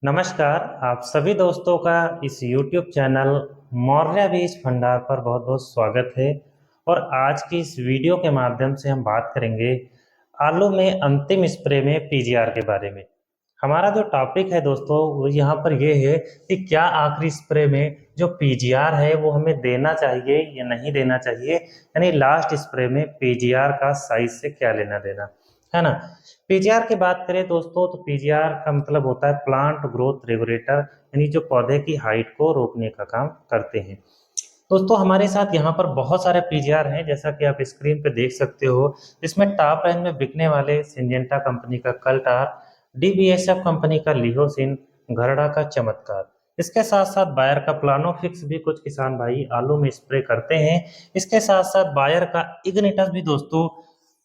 नमस्कार। आप सभी दोस्तों का इस YouTube चैनल मौर्य बीज भंडार पर बहुत बहुत स्वागत है। और आज की इस वीडियो के माध्यम से हम बात करेंगे आलू में अंतिम स्प्रे में पीजीआर के बारे में। हमारा जो टॉपिक है दोस्तों वो यहाँ पर ये है कि क्या आखिरी स्प्रे में जो पीजीआर है वो हमें देना चाहिए या नहीं देना चाहिए, यानी लास्ट स्प्रे में पीजीआर का साइज से क्या लेना देना है ना। पीजीआर की बात करें दोस्तों तो पीजीआर का मतलब होता है प्लांट ग्रोथ रेगुलेटर, यानी जो पौधे की हाइट को रोकने का काम करते हैं। दोस्तों हमारे साथ यहाँ पर बहुत सारे पीजीआर हैं, जैसा कि आप स्क्रीन पे देख सकते हो। इसमें टॉप लाइन में बिकने वाले सिंजेंटा कंपनी का कल्टार, डीबीएसएफ कंपनी का लिहोसिन, घरड़ा का चमत्कार। इसके साथ साथ बायर का प्लानोफिक्स भी कुछ किसान भाई आलू में स्प्रे करते हैं। इसके साथ साथ बायर का इग्निटस भी दोस्तों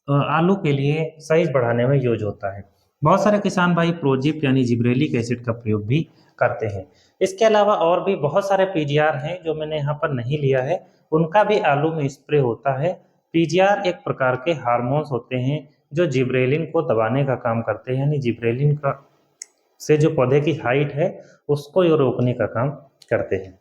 आलू के लिए साइज बढ़ाने में यूज होता है। बहुत सारे किसान भाई प्रोजिप यानी जिब्रेलिक एसिड का प्रयोग भी करते हैं। इसके अलावा और भी बहुत सारे पीजीआर हैं जो मैंने यहाँ पर नहीं लिया है, उनका भी आलू में स्प्रे होता है। पीजीआर एक प्रकार के हार्मोन्स होते हैं जो जिब्रेलिन को दबाने का काम करते हैं, यानी जिब्रेलिन का से जो पौधे की हाइट है उसको ये रोकने का काम करते हैं।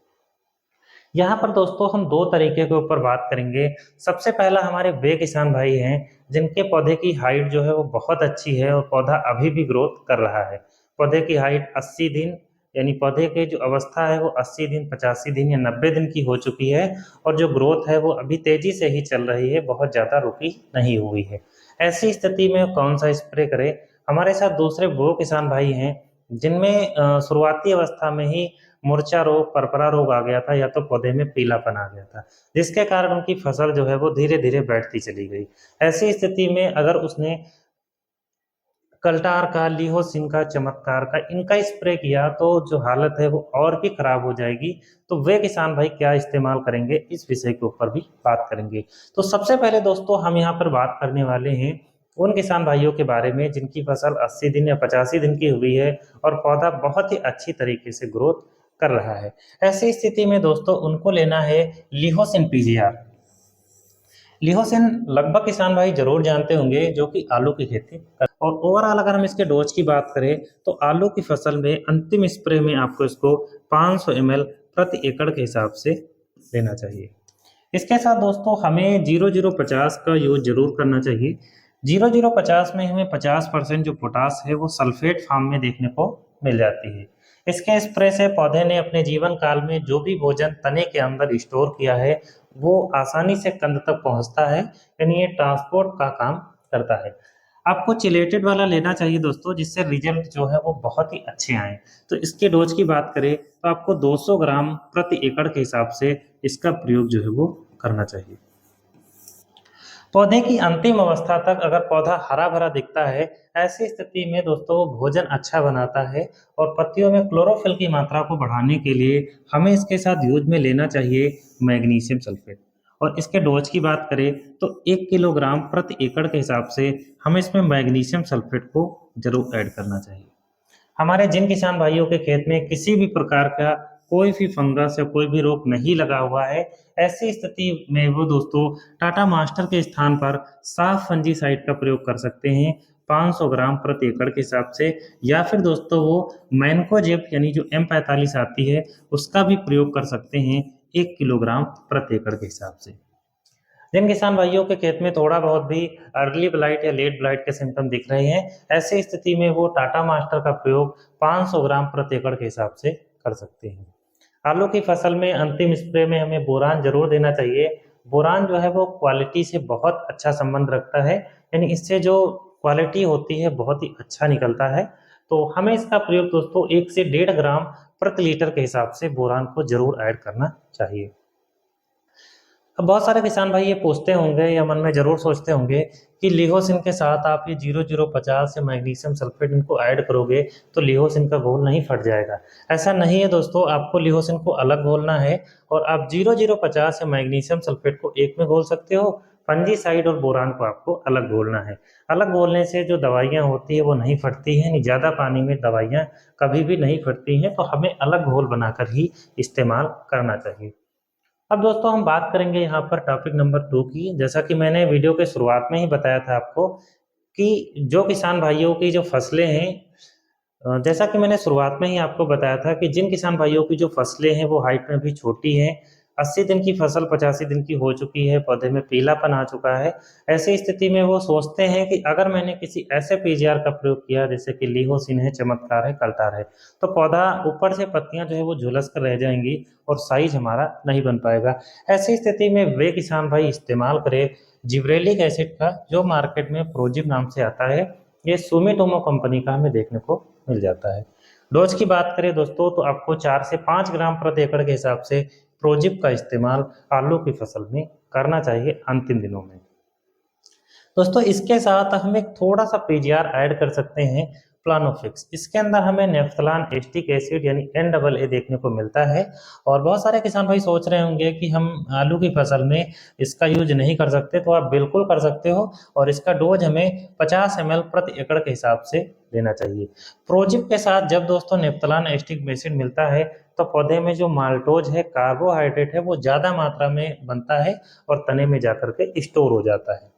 यहाँ पर दोस्तों हम दो तरीके के ऊपर बात करेंगे। सबसे पहला हमारे वे किसान भाई हैं जिनके पौधे की हाइट जो है वो बहुत अच्छी है और पौधा अभी भी ग्रोथ कर रहा है। पौधे की हाइट 80 दिन, यानी पौधे की जो अवस्था है वो 80 दिन, 85 दिन या 90 दिन की हो चुकी है और जो ग्रोथ है वो अभी तेजी से ही चल रही है, बहुत ज़्यादा रुकी नहीं हुई है। ऐसी स्थिति में कौन सा स्प्रे करें? हमारे साथ दूसरे वो किसान भाई हैं जिनमें शुरुआती अवस्था में ही मूर्छा रोग, परपरा रोग आ गया था या तो पौधे में पीलापन आ गया था, जिसके कारण उनकी फसल जो है वो धीरे धीरे बैठती चली गई। ऐसी स्थिति में अगर उसने कल्टार का, लिहोसिन का, चमत्कार का, इनका स्प्रे किया तो जो हालत है वो और भी खराब हो जाएगी। तो वे किसान भाई क्या इस्तेमाल करेंगे, इस विषय के ऊपर भी बात करेंगे। तो सबसे पहले दोस्तों हम यहाँ पर बात करने वाले हैं उन किसान भाइयों के बारे में जिनकी फसल 80 दिन या 85 दिन की हुई है और पौधा बहुत ही अच्छी तरीके से ग्रोथ कर रहा है। ऐसी स्थिति में दोस्तों उनको लेना है लिहोसिन पीजीआर। लिहोसिन लगभग किसान भाई जरूर जानते होंगे जो कि आलू की खेती और ओवरऑल अगर हम इसके डोज की बात करें तो आलू की फसल में अंतिम स्प्रे में आपको इसको 500 ml प्रति एकड़ के हिसाब से लेना चाहिए। इसके साथ दोस्तों हमें 0050 का यूज जरूर करना चाहिए। 0050 में हमें 50% जो पोटास है वो सल्फेट फॉर्म में देखने को मिल जाती है। इसके स्प्रे से पौधे ने अपने जीवन काल में जो भी भोजन तने के अंदर स्टोर किया है वो आसानी से कंद तक पहुंचता है, यानी ये ट्रांसपोर्ट का काम करता है। आपको चिलेटेड वाला लेना चाहिए दोस्तों, जिससे रिजल्ट जो है वो बहुत ही अच्छे आए। तो इसके डोज की बात करें तो आपको 200 ग्राम प्रति एकड़ के हिसाब से इसका प्रयोग जो है वो करना चाहिए। पौधे की अंतिम अवस्था तक अगर पौधा हरा भरा दिखता है, ऐसी स्थिति में दोस्तों वो भोजन अच्छा बनाता है और पत्तियों में क्लोरोफिल की मात्रा को बढ़ाने के लिए हमें इसके साथ यूज में लेना चाहिए मैग्नीशियम सल्फेट। और इसके डोज की बात करें तो 1 किलोग्राम प्रति एकड़ के हिसाब से हमें इसमें मैग्नीशियम सल्फेट को जरूर ऐड करना चाहिए। हमारे जिन किसान भाइयों के खेत में किसी भी प्रकार का कोई भी फंगस या कोई भी रोग नहीं लगा हुआ है, ऐसी स्थिति में वो दोस्तों टाटा मास्टर के स्थान पर साफ फंजीसाइड का प्रयोग कर सकते हैं 500 ग्राम प्रति एकड़ के हिसाब से, या फिर दोस्तों वो मैनकोजेब यानी जो M45 आती है उसका भी प्रयोग कर सकते हैं 1 किलोग्राम प्रति एकड़ के हिसाब से। जिन किसान भाइयों के खेत में थोड़ा बहुत भी अर्ली ब्लाइट या लेट ब्लाइट के सिम्टम दिख रहे हैं, ऐसी स्थिति में वो टाटा मास्टर का प्रयोग 500 ग्राम प्रति एकड़ के हिसाब से कर सकते हैं। आलू की फसल में अंतिम स्प्रे में हमें बोरान जरूर देना चाहिए। बोरान जो है वो क्वालिटी से बहुत अच्छा संबंध रखता है, यानी इससे जो क्वालिटी होती है बहुत ही अच्छा निकलता है। तो हमें इसका प्रयोग दोस्तों 1 से 1.5 ग्राम प्रति लीटर के हिसाब से बोरान को जरूर ऐड करना चाहिए। अब बहुत सारे किसान भाई ये पूछते होंगे या मन में जरूर सोचते होंगे कि लिहोसिन के साथ आप ये 0050 या मैग्नीशियम सल्फेट इनको ऐड करोगे तो लिहोसिन का घोल नहीं फट जाएगा। ऐसा नहीं है दोस्तों, आपको लिहोसिन को अलग घोलना है और आप 0050 या मैग्नीशियम सल्फेट को एक में घोल सकते हो। फंजीसाइड और बोरान को आपको अलग घोलना है। अलग घोलने से जो दवाइयाँ होती है वो नहीं फटती हैं, नहीं ज़्यादा पानी में दवाइयाँ कभी भी नहीं फटती हैं, तो हमें अलग घोल बनाकर ही इस्तेमाल करना चाहिए। अब दोस्तों हम बात करेंगे यहाँ पर टॉपिक नंबर 2 की। जैसा कि मैंने वीडियो के शुरुआत में ही बताया था आपको कि जो किसान भाइयों की जो फसलें हैं जैसा कि मैंने शुरुआत में ही आपको बताया था कि जिन किसान भाइयों की जो फसलें हैं वो हाइट में भी छोटी हैं, 80 दिन की फसल 85 दिन की हो चुकी है, पौधे में पीलापन आ चुका है, ऐसी स्थिति में वो सोचते हैं कि अगर मैंने किसी ऐसे पीजीआर का प्रयोग किया जैसे कि लिहोसिन है, चमत्कार है, कल्टार है, तो पौधा ऊपर से पत्तियां जो है वो झुलस कर रह जाएंगी और साइज हमारा नहीं बन पाएगा। ऐसी स्थिति में वे किसान भाई इस्तेमाल करें जिब्रेलिक एसिड का, जो मार्केट में प्रोजिप नाम से आता है। ये सुमिटोमो कंपनी का हमें देखने को मिल जाता है। डोज की बात करें दोस्तों तो आपको 4 से 5 ग्राम प्रति एकड़ के हिसाब से प्रोजिप का इस्तेमाल आलू की फसल में करना चाहिए अंतिम दिनों में। दोस्तों इसके साथ हम एक थोड़ा सा पीजीआर ऐड कर सकते हैं, प्लानोफिक्स। इसके अंदर हमें नेफ्थलान एस्टिक एसिड यानी NAA देखने को मिलता है। और बहुत सारे किसान भाई सोच रहे होंगे कि हम आलू की फसल में इसका यूज नहीं कर सकते, तो आप बिल्कुल कर सकते हो। और इसका डोज हमें 50 ml प्रति एकड़ के हिसाब से लेना चाहिए। प्रोजिप के साथ जब दोस्तों नेफ्थलान एस्टिक एसिड मिलता है तो पौधे में जो माल्टोज है, कार्बोहाइड्रेट है, वो ज़्यादा मात्रा में बनता है और तने में जाकर के स्टोर हो जाता है।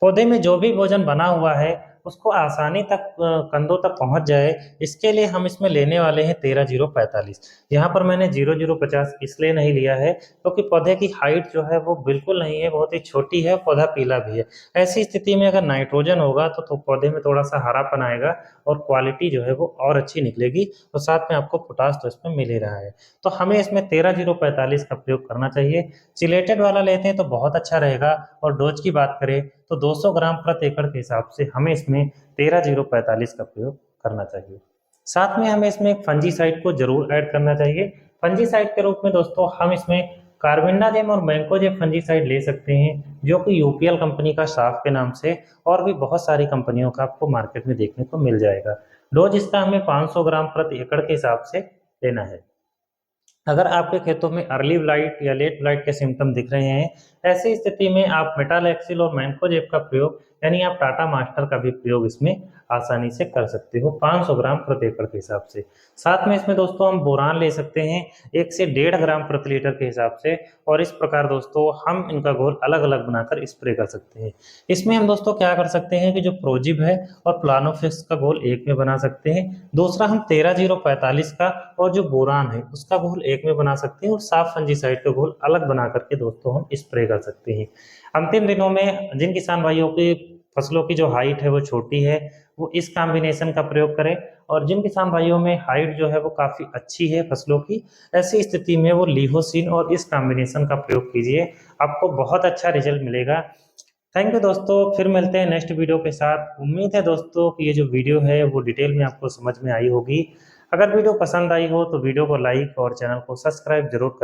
पौधे में जो भी भोजन बना हुआ है उसको आसानी तक कंधों तक पहुंच जाए, इसके लिए हम इसमें लेने वाले हैं 13-0-45। यहाँ पर मैंने 0-0-50 इसलिए नहीं लिया है क्योंकि पौधे की हाइट जो है वो बिल्कुल नहीं है, बहुत ही छोटी है, पौधा पीला भी है। ऐसी स्थिति में अगर नाइट्रोजन होगा तो पौधे में थोड़ा सा हरापन आएगा और क्वालिटी जो है वो और अच्छी निकलेगी, और साथ में आपको पोटास तो इसमें मिल ही रहा है। तो हमें इसमें 13-0-45 का प्रयोग करना चाहिए। चिलेटेड वाला लेते हैं तो बहुत अच्छा रहेगा। और डोज की बात करें तो 200 ग्राम प्रति एकड़ के हिसाब से हमें इसमें 13-0-45 का प्रयोग करना चाहिए। साथ में हमें इसमें फंजीसाइड को जरूर ऐड करना चाहिए। फंजीसाइड के रूप में दोस्तों हम इसमें कार्बेंडाजिम और मैंकोजेब फंजीसाइड ले सकते हैं, जो कि यूपीएल कंपनी का साफ के नाम से, और भी बहुत सारी कंपनियों का आपको मार्केट में देखने को मिल जाएगा। डोज इसका हमें 500 ग्राम प्रति एकड़ के हिसाब से लेना है। अगर आपके खेतों में अर्ली ब्लाइट या लेट ब्लाइट के सिम्टम दिख रहे हैं, ऐसी स्थिति में आप मेटालैक्सिल और मैंकोजेब का प्रयोग यानी आप टाटा मास्टर का भी प्रयोग इसमें आसानी से कर सकते हो 500 ग्राम प्रति एकड़ के हिसाब से। साथ में इसमें दोस्तों हम बोरान ले सकते हैं 1 से 1.5 ग्राम प्रति लीटर के हिसाब से, और इस प्रकार दोस्तों हम इनका घोल अलग अलग बनाकर स्प्रे कर सकते हैं। इसमें हम दोस्तों क्या कर सकते हैं कि जो प्रोजिब है और प्लानोफिक्स का घोल एक में बना सकते हैं। दूसरा हम 13-0-45 का और जो बोरान है उसका घोल एक में बना सकते हैं, और साफ फंजीसाइड का घोल अलग बना करके दोस्तों हम स्प्रे कर सकते हैं। अंतिम दिनों में जिन किसान भाइयों की फसलों की जो हाइट है वो छोटी है, वो इस कॉम्बिनेशन का प्रयोग करें। और जिन किसान भाइयों में हाइट जो है वो काफ़ी अच्छी है फसलों की, ऐसी स्थिति में वो लिहोसिन और इस कॉम्बिनेशन का प्रयोग कीजिए, आपको बहुत अच्छा रिजल्ट मिलेगा। थैंक यू दोस्तों, फिर मिलते हैं नेक्स्ट वीडियो के साथ। उम्मीद है दोस्तों कि ये जो वीडियो है वो डिटेल में आपको समझ में आई होगी। अगर वीडियो पसंद आई हो तो वीडियो को लाइक और चैनल को सब्सक्राइब जरूर करें।